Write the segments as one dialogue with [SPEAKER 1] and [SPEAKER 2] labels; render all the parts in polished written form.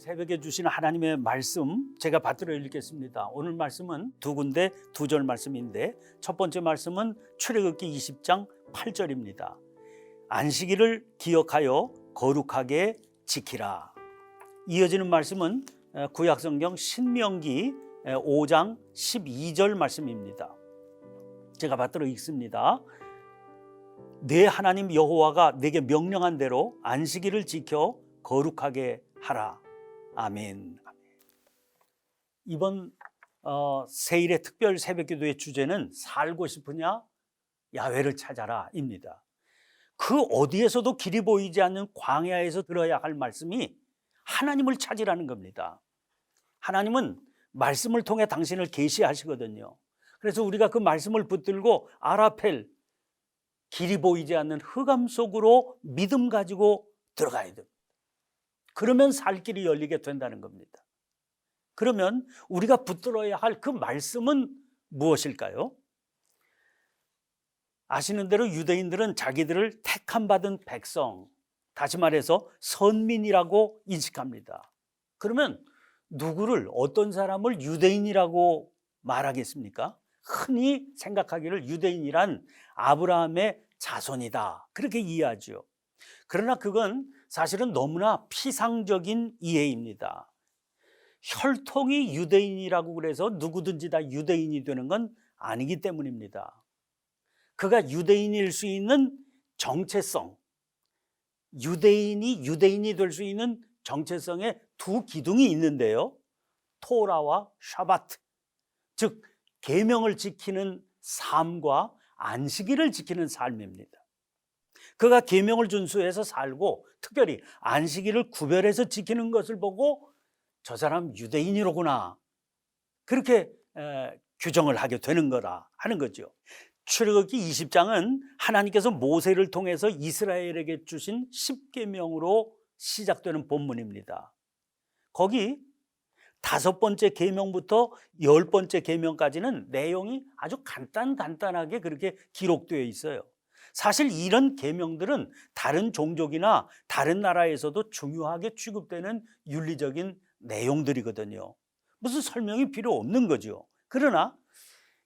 [SPEAKER 1] 새벽에 주신 하나님의 말씀 제가 받들어 읽겠습니다. 오늘 말씀은 두 군데 두 절 말씀인데 첫 번째 말씀은 출애굽기 20장 8절입니다. 안식일을 기억하여 거룩하게 지키라. 이어지는 말씀은 구약성경 신명기 5장 12절 말씀입니다. 제가 받들어 읽습니다. 내 하나님 여호와가 내게 명령한 대로 안식일을 지켜 거룩하게 하라. 아멘. 이번 세일의 특별 새벽기도의 주제는 살고 싶으냐 야훼를 찾아라 입니다. 그 어디에서도 길이 보이지 않는 광야에서 들어야 할 말씀이 하나님을 찾으라는 겁니다. 하나님은 말씀을 통해 당신을 계시하시거든요. 그래서 우리가 그 말씀을 붙들고 아라펠, 길이 보이지 않는 흑암 속으로 믿음 가지고 들어가야 됩니다. 그러면 살 길이 열리게 된다는 겁니다. 그러면 우리가 붙들어야 할 그 말씀은 무엇일까요? 아시는 대로 유대인들은 자기들을 택함 받은 백성, 다시 말해서 선민이라고 인식합니다. 그러면 누구를, 어떤 사람을 유대인이라고 말하겠습니까? 흔히 생각하기를 유대인이란 아브라함의 자손이다, 그렇게 이해하죠. 그러나 그건 사실은 너무나 피상적인 이해입니다. 혈통이 유대인이라고 그래서 누구든지 다 유대인이 되는 건 아니기 때문입니다. 그가 유대인일 수 있는 정체성, 유대인이 될 수 있는 정체성의 두 기둥이 있는데요, 토라와 샤바트, 즉 계명을 지키는 삶과 안식일을 지키는 삶입니다. 그가 계명을 준수해서 살고 특별히 안식일을 구별해서 지키는 것을 보고 저 사람 유대인이로구나, 그렇게 규정을 하게 되는 거라 하는 거죠. 출애굽기 20장은 하나님께서 모세를 통해서 이스라엘에게 주신 10계명으로 시작되는 본문입니다. 거기 5번째 계명부터 10번째 계명까지는 내용이 아주 간단하게 그렇게 기록되어 있어요. 사실 이런 계명들은 다른 종족이나 다른 나라에서도 중요하게 취급되는 윤리적인 내용들이거든요. 무슨 설명이 필요 없는 거죠. 그러나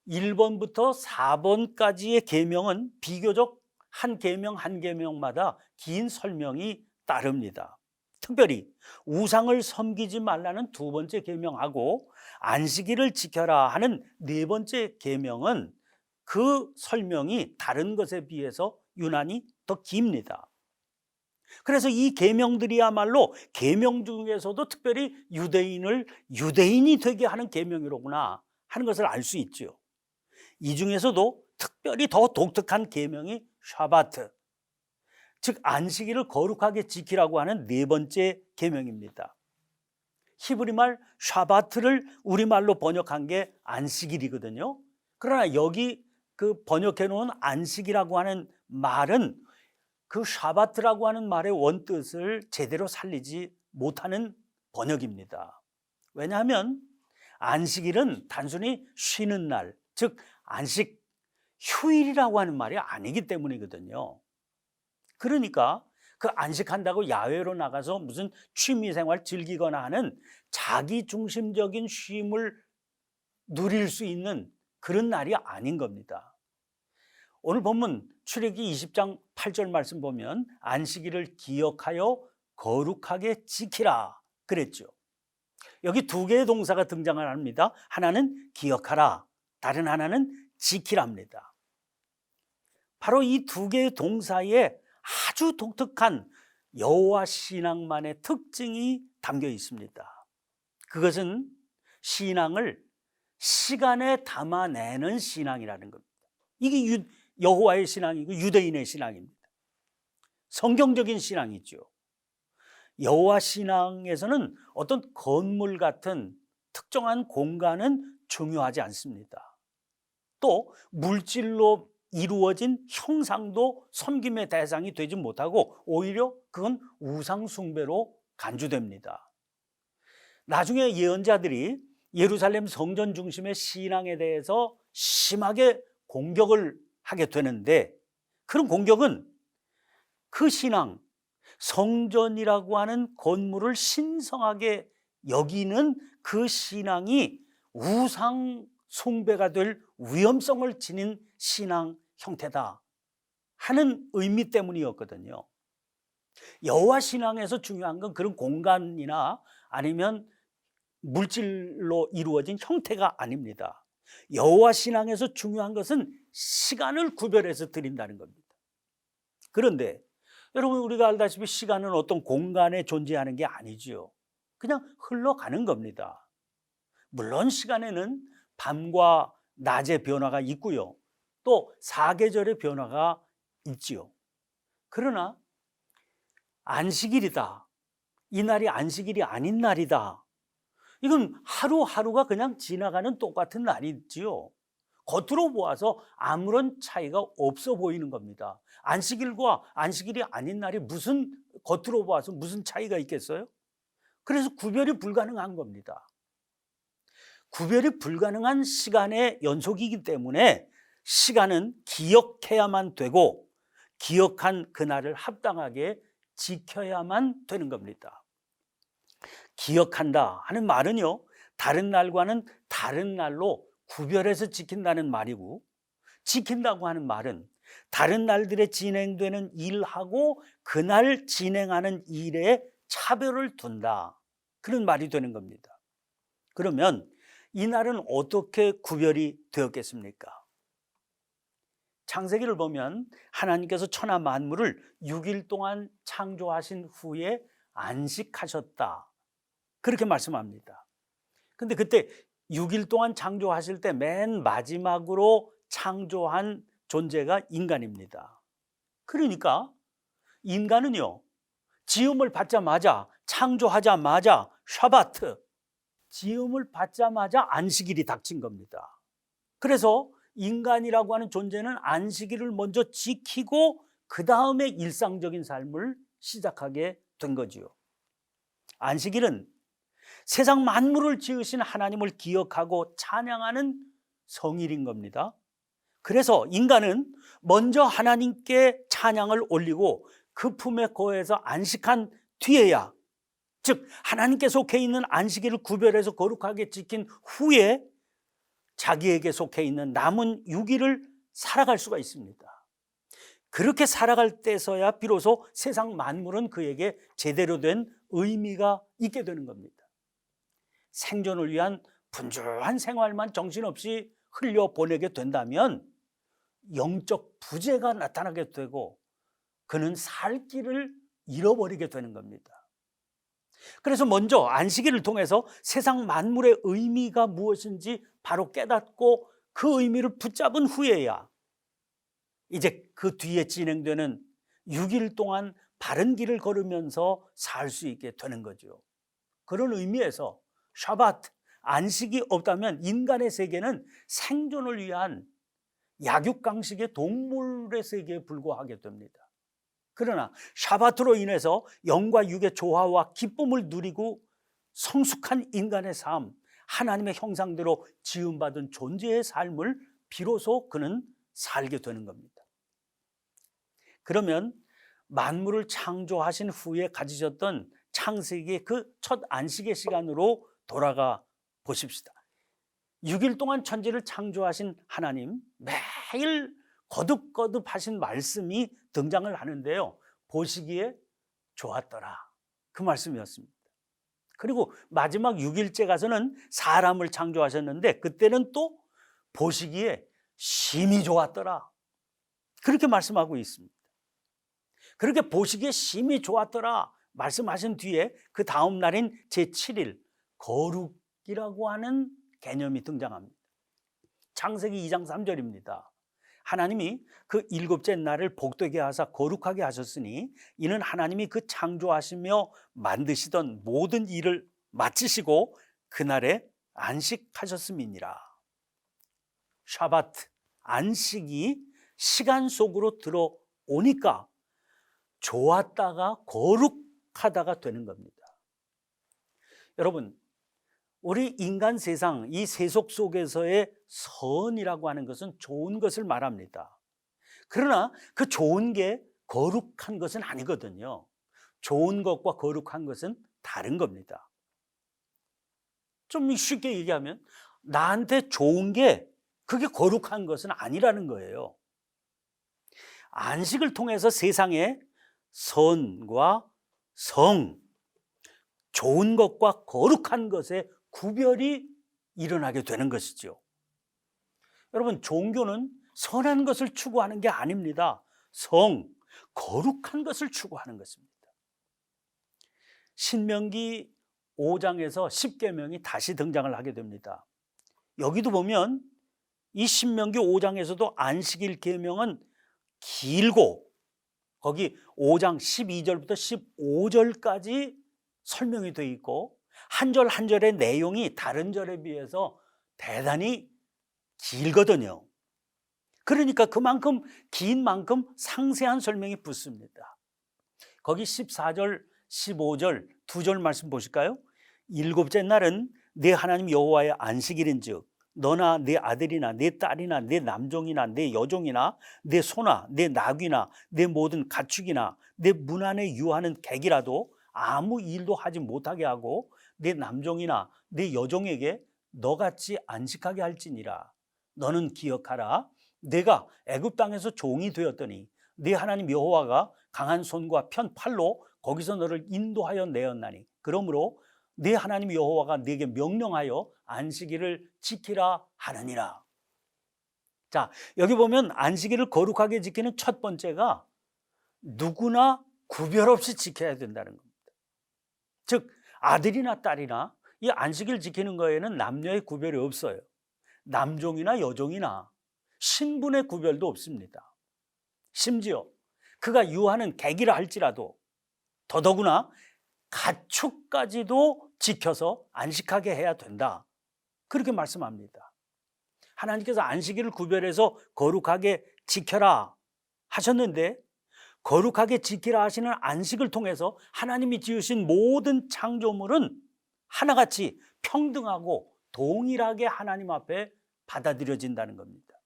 [SPEAKER 1] 1번부터 4번까지의 계명은 비교적 한 계명 한 계명마다 긴 설명이 따릅니다. 특별히 우상을 섬기지 말라는 2번째 계명하고 안식일을 지켜라 하는 4번째 계명은 그 설명이 다른 것에 비해서 유난히 더 깁니다. 그래서 이 계명들이야말로 계명 중에서도 특별히 유대인을 유대인이 되게 하는 계명이로구나 하는 것을 알 수 있죠. 이 중에서도 특별히 더 독특한 계명이 샤바트, 즉 안식일을 거룩하게 지키라고 하는 4번째 계명입니다. 히브리말 샤바트를 우리말로 번역한 게 안식일이거든요. 그러나 여기 그 번역해 놓은 안식이라고 하는 말은 그 샤바트라고 하는 말의 원뜻을 제대로 살리지 못하는 번역입니다. 왜냐하면 안식일은 단순히 쉬는 날, 즉 안식, 휴일이라고 하는 말이 아니기 때문이거든요. 그러니까 그 안식한다고 야외로 나가서 무슨 취미생활 즐기거나 하는 자기중심적인 쉼을 누릴 수 있는 그런 날이 아닌 겁니다. 오늘 본문 출애굽기 20장 8절 말씀 보면 안식일을 기억하여 거룩하게 지키라 그랬죠. 여기 2개의 동사가 등장을 합니다. 하나는 기억하라, 다른 하나는 지키랍니다. 바로 이 2개의 동사에 아주 독특한 여호와 신앙만의 특징이 담겨 있습니다. 그것은 신앙을 시간에 담아내는 신앙이라는 겁니다. 이게 여호와의 신앙이고 유대인의 신앙입니다. 성경적인 신앙이죠. 여호와 신앙에서는 어떤 건물 같은 특정한 공간은 중요하지 않습니다. 또 물질로 이루어진 형상도 섬김의 대상이 되지 못하고 오히려 그건 우상 숭배로 간주됩니다. 나중에 예언자들이 예루살렘 성전 중심의 신앙에 대해서 심하게 공격을 하게 되는데, 그런 공격은 그 신앙, 성전이라고 하는 건물을 신성하게 여기는 그 신앙이 우상 숭배가 될 위험성을 지닌 신앙 형태다 하는 의미 때문이었거든요. 여호와 신앙에서 중요한 건 그런 공간이나 아니면 물질로 이루어진 형태가 아닙니다. 여호와 신앙에서 중요한 것은 시간을 구별해서 드린다는 겁니다. 그런데 여러분, 우리가 알다시피 시간은 어떤 공간에 존재하는 게 아니지요. 그냥 흘러가는 겁니다. 물론 시간에는 밤과 낮의 변화가 있고요, 또 사계절의 변화가 있지요. 그러나 안식일이다, 이날이 안식일이 아닌 날이다, 이건 하루하루가 그냥 지나가는 똑같은 날이지요. 겉으로 보아서 아무런 차이가 없어 보이는 겁니다. 안식일과 안식일이 아닌 날이 무슨, 겉으로 보아서 무슨 차이가 있겠어요? 그래서 구별이 불가능한 겁니다. 구별이 불가능한 시간의 연속이기 때문에 시간은 기억해야만 되고, 기억한 그날을 합당하게 지켜야만 되는 겁니다. 기억한다 하는 말은요, 다른 날과는 다른 날로 구별해서 지킨다는 말이고, 지킨다고 하는 말은 다른 날들에 진행되는 일하고 그날 진행하는 일에 차별을 둔다, 그런 말이 되는 겁니다. 그러면 이 날은 어떻게 구별이 되었겠습니까? 창세기를 보면 하나님께서 천하 만물을 6일 동안 창조하신 후에 안식하셨다, 그렇게 말씀합니다. 근데 그때 6일 동안 창조하실 때 맨 마지막으로 창조한 존재가 인간입니다. 그러니까 인간은요, 지음을 받자마자, 창조하자마자 샤바트, 지음을 받자마자 안식일이 닥친 겁니다. 그래서 인간이라고 하는 존재는 안식일을 먼저 지키고 그 다음에 일상적인 삶을 시작하게 된 거지요. 안식일은 세상 만물을 지으신 하나님을 기억하고 찬양하는 성일인 겁니다. 그래서 인간은 먼저 하나님께 찬양을 올리고 그 품에 거해서 안식한 뒤에야, 즉 하나님께 속해 있는 안식일을 구별해서 거룩하게 지킨 후에 자기에게 속해 있는 남은 6일을 살아갈 수가 있습니다. 그렇게 살아갈 때서야 비로소 세상 만물은 그에게 제대로 된 의미가 있게 되는 겁니다. 생존을 위한 분주한 생활만 정신없이 흘려보내게 된다면 영적 부재가 나타나게 되고 그는 살 길을 잃어버리게 되는 겁니다. 그래서 먼저 안식일을 통해서 세상 만물의 의미가 무엇인지 바로 깨닫고 그 의미를 붙잡은 후에야 이제 그 뒤에 진행되는 6일 동안 바른 길을 걸으면서 살 수 있게 되는 거죠. 그런 의미에서 샤바트, 안식이 없다면 인간의 세계는 생존을 위한 약육강식의 동물의 세계에 불과하게 됩니다. 그러나 샤바트로 인해서 영과 육의 조화와 기쁨을 누리고 성숙한 인간의 삶, 하나님의 형상대로 지음받은 존재의 삶을 비로소 그는 살게 되는 겁니다. 그러면 만물을 창조하신 후에 가지셨던 창세기의 그 첫 안식의 시간으로 돌아가 보십시다. 6일 동안 천지를 창조하신 하나님, 매일 거듭거듭 하신 말씀이 등장을 하는데요, 보시기에 좋았더라, 그 말씀이었습니다. 그리고 마지막 6일째 가서는 사람을 창조하셨는데 그때는 또 보시기에 심히 좋았더라, 그렇게 말씀하고 있습니다. 그렇게 보시기에 심히 좋았더라 말씀하신 뒤에 그 다음 날인 제7일 거룩이라고 하는 개념이 등장합니다. 창세기 2장 3절입니다. 하나님이 그 일곱째 날을 복되게 하사 거룩하게 하셨으니 이는 하나님이 그 창조하시며 만드시던 모든 일을 마치시고 그날에 안식하셨음이니라. 샤바트, 안식이 시간 속으로 들어오니까 좋았다가 거룩하다가 되는 겁니다. 여러분, 우리 인간 세상, 이 세속 속에서의 선이라고 하는 것은 좋은 것을 말합니다. 그러나 그 좋은 게 거룩한 것은 아니거든요. 좋은 것과 거룩한 것은 다른 겁니다. 좀 쉽게 얘기하면 나한테 좋은 게 그게 거룩한 것은 아니라는 거예요. 안식을 통해서 세상에 선과 성, 좋은 것과 거룩한 것의 구별이 일어나게 되는 것이죠. 여러분, 종교는 선한 것을 추구하는 게 아닙니다. 거룩한 것을 추구하는 것입니다. 신명기 5장에서 10계명이 다시 등장을 하게 됩니다. 여기도 보면 이 신명기 5장에서도 안식일 계명은 길고 거기 5장 12절부터 15절까지 설명이 되어 있고 한 절 한 절의 내용이 다른 절에 비해서 대단히 길거든요. 그러니까 그만큼 긴 만큼 상세한 설명이 붙습니다. 거기 14절 15절 두 절 말씀 보실까요? 일곱째 날은 네 하나님 여호와의 안식일인즉 너나 네 아들이나 네 딸이나 네 남종이나 네 여종이나 네 소나 네 나귀나 네 모든 가축이나 네 문 안에 유하는 객이라도 아무 일도 하지 못하게 하고 네 남종이나 네 여종에게 너같이 안식하게 할지니라. 너는 기억하라. 내가 애굽 땅에서 종이 되었더니 네 하나님 여호와가 강한 손과 편 팔로 거기서 너를 인도하여 내었나니 그러므로 네 하나님 여호와가 네게 명령하여 안식일을 지키라 하느니라. 자, 여기 보면 안식일을 거룩하게 지키는 첫 번째가 누구나 구별 없이 지켜야 된다는 겁니다. 즉 아들이나 딸이나 이 안식일 지키는 거에는 남녀의 구별이 없어요. 남종이나 여종이나 신분의 구별도 없습니다. 심지어 그가 유하는 객이라 할지라도 더더구나 가축까지도 지켜서 안식하게 해야 된다. 그렇게 말씀합니다. 하나님께서 안식일을 구별해서 거룩하게 지켜라 하셨는데 거룩하게 지키라 하시는 안식을 통해서 하나님이 지으신 모든 창조물은 하나같이 평등하고 동일하게 하나님 앞에 받아들여진다는 겁니다.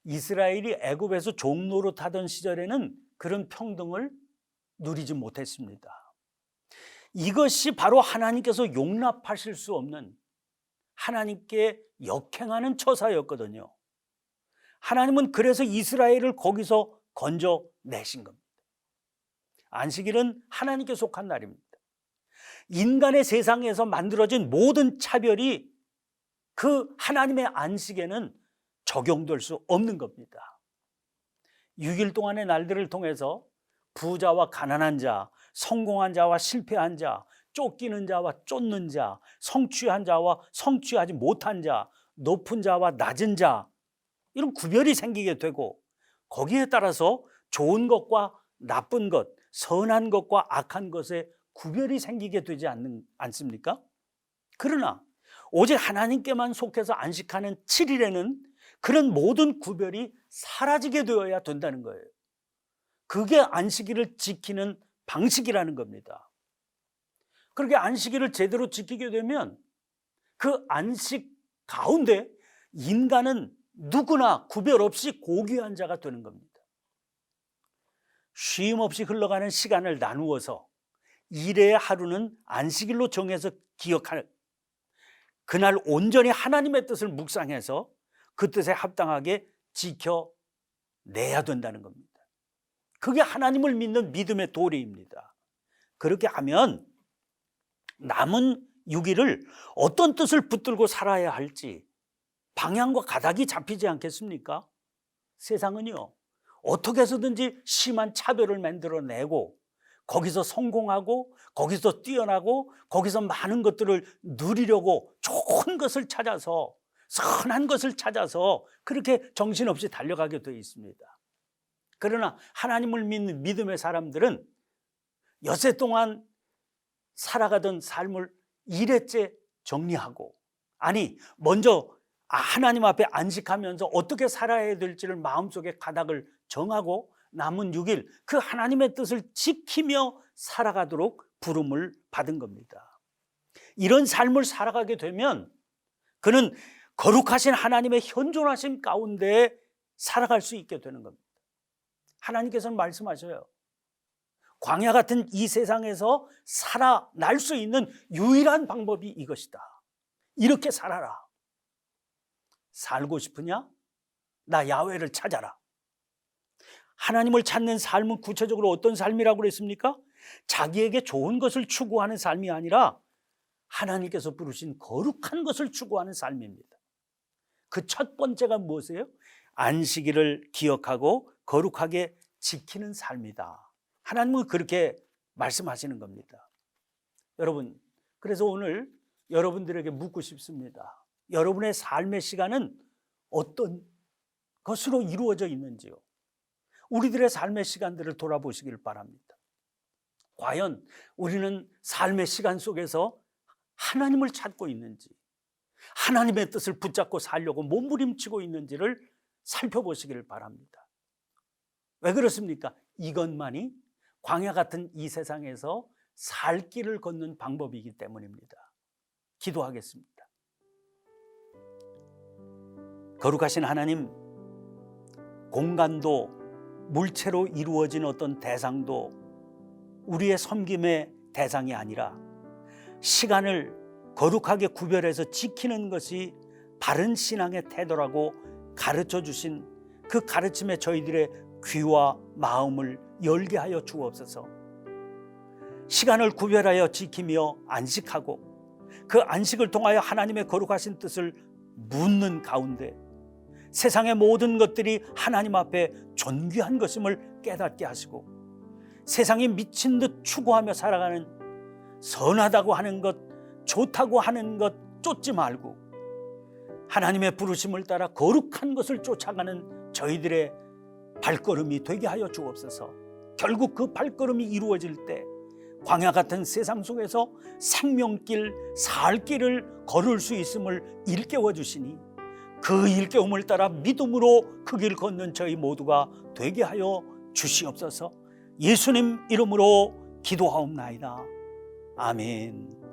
[SPEAKER 1] 이스라엘이 애굽에서 종노릇하던 시절에는 그런 평등을 누리지 못했습니다. 이것이 바로 하나님께서 용납하실 수 없는 하나님께 역행하는 처사였거든요. 하나님은 그래서 이스라엘을 거기서 건져내신 겁니다. 안식일은 하나님께 속한 날입니다. 인간의 세상에서 만들어진 모든 차별이 그 하나님의 안식에는 적용될 수 없는 겁니다. 6일 동안의 날들을 통해서 부자와 가난한 자, 성공한 자와 실패한 자, 쫓기는 자와 쫓는 자, 성취한 자와 성취하지 못한 자, 높은 자와 낮은 자, 이런 구별이 생기게 되고 거기에 따라서 좋은 것과 나쁜 것, 선한 것과 악한 것의 구별이 생기게 되지 않습니까? 그러나 오직 하나님께만 속해서 안식하는 7일에는 그런 모든 구별이 사라지게 되어야 된다는 거예요. 그게 안식일을 지키는 방식이라는 겁니다. 그렇게 안식일을 제대로 지키게 되면 그 안식 가운데 인간은 누구나 구별 없이 고귀한 자가 되는 겁니다. 쉼 없이 흘러가는 시간을 나누어서 일의 하루는 안식일로 정해서 기억하는 그날 온전히 하나님의 뜻을 묵상해서 그 뜻에 합당하게 지켜내야 된다는 겁니다. 그게 하나님을 믿는 믿음의 도리입니다. 그렇게 하면 남은 6일을 어떤 뜻을 붙들고 살아야 할지 방향과 가닥이 잡히지 않겠습니까? 세상은요, 어떻게 해서든지 심한 차별을 만들어내고 거기서 성공하고 거기서 뛰어나고 거기서 많은 것들을 누리려고 좋은 것을 찾아서 선한 것을 찾아서 그렇게 정신없이 달려가게 되어 있습니다. 그러나 하나님을 믿는 믿음의 사람들은 엿새 동안 살아가던 삶을 1회째 정리하고 먼저 하나님 앞에 안식하면서 어떻게 살아야 될지를 마음속에 가닥을 정하고 남은 6일 그 하나님의 뜻을 지키며 살아가도록 부름을 받은 겁니다. 이런 삶을 살아가게 되면 그는 거룩하신 하나님의 현존하심 가운데 살아갈 수 있게 되는 겁니다. 하나님께서는 말씀하셔요. 광야 같은 이 세상에서 살아날 수 있는 유일한 방법이 이것이다. 이렇게 살아라. 살고 싶으냐? 나 야훼를 찾아라. 하나님을 찾는 삶은 구체적으로 어떤 삶이라고 그랬습니까? 자기에게 좋은 것을 추구하는 삶이 아니라 하나님께서 부르신 거룩한 것을 추구하는 삶입니다. 그 첫 번째가 무엇이에요? 안식일을 기억하고 거룩하게 지키는 삶이다. 하나님은 그렇게 말씀하시는 겁니다. 여러분, 그래서 오늘 여러분들에게 묻고 싶습니다. 여러분의 삶의 시간은 어떤 것으로 이루어져 있는지요? 우리들의 삶의 시간들을 돌아보시길 바랍니다. 과연 우리는 삶의 시간 속에서 하나님을 찾고 있는지, 하나님의 뜻을 붙잡고 살려고 몸부림치고 있는지를 살펴보시길 바랍니다. 왜 그렇습니까? 이것만이 광야 같은 이 세상에서 살 길을 걷는 방법이기 때문입니다. 기도하겠습니다. 거룩하신 하나님, 공간도 물체로 이루어진 어떤 대상도 우리의 섬김의 대상이 아니라 시간을 거룩하게 구별해서 지키는 것이 바른 신앙의 태도라고 가르쳐 주신 그 가르침에 저희들의 귀와 마음을 열게 하여 주옵소서. 시간을 구별하여 지키며 안식하고 그 안식을 통하여 하나님의 거룩하신 뜻을 묻는 가운데 세상의 모든 것들이 하나님 앞에 존귀한 것임을 깨닫게 하시고 세상이 미친 듯 추구하며 살아가는 선하다고 하는 것, 좋다고 하는 것 쫓지 말고 하나님의 부르심을 따라 거룩한 것을 쫓아가는 저희들의 발걸음이 되게 하여 주옵소서. 결국 그 발걸음이 이루어질 때 광야 같은 세상 속에서 생명길, 살 길을 걸을 수 있음을 일깨워 주시니 그 일깨움을 따라 믿음으로 그 길 걷는 저희 모두가 되게 하여 주시옵소서. 예수님 이름으로 기도하옵나이다. 아멘.